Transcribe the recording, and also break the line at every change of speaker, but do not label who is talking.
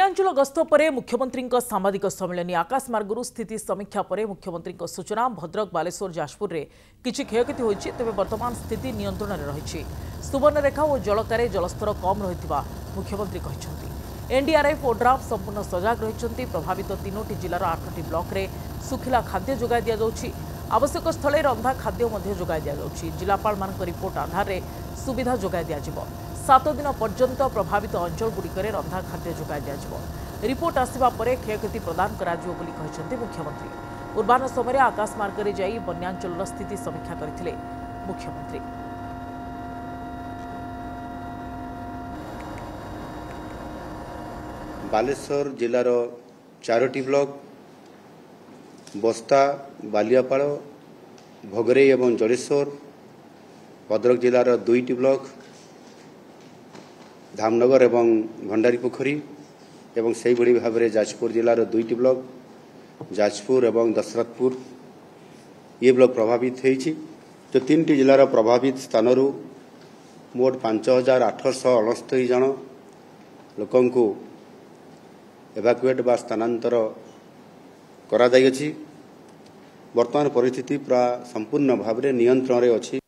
बन्यांचल गस्त पर मुख्यमंत्री सांबादिक सम्मेलन आकाशमार्गू स्थिति समीक्षा पर मुख्यमंत्री सूचना भद्रक बालेश्वर जाजपुर में किसी क्षयक्षति होती तेज वर्तमान स्थिति नियंत्रण में रही सुवर्णरेखा और जलकार जलस्तर कम रही मुख्यमंत्री कहते एनडीआरएफ और ड्राफ संपूर्ण सजग रही प्रभावित 3टी जिलार 8टी ब्लॉक रे सुखिला खाद्य जोगाई दि जाउछि आवश्यक स्थले रंधा खाद्य जोगाई दि जाउछि जिलापाल मान रिपोर्ट आधार में सुविधा जोगाई दिज्व 7 दिन पर्यंत प्रभावित अंचलगुड़िक रंधा खाद्य जोगाई दिज्व रिपोर्ट आसवा पर क्षयक्षति प्रदान कराजिव बोली कहिसेंति मुख्यमंत्री पूर्वाह्न समय आकाशमार्ग में जाई बन्यांचल स्थिति समीक्षा करथिले मुख्यमंत्री।
बालेश्वर जिलार 4टी ब्लॉक बस्ता बालियापाड़ भोगरे एवं जलेश्वर भद्रक जिलार 2टी ब्लॉक धामनगर एवं भंडारी पोखरी एवं से ही भाव में जाजपुर जिलार 2टी ब्लॉक जाजपुर एवं दशरथपुर ये ब्लॉक प्रभावित होती तो 3टी जिलार प्रभावित स्थान मोट 5869 जन लोकंकु एवाकुएट बा स्थानांतर करा जाइछि। वर्तमान परिस्थिति प्राय संपूर्ण भाव में नियंत्रण में अछि।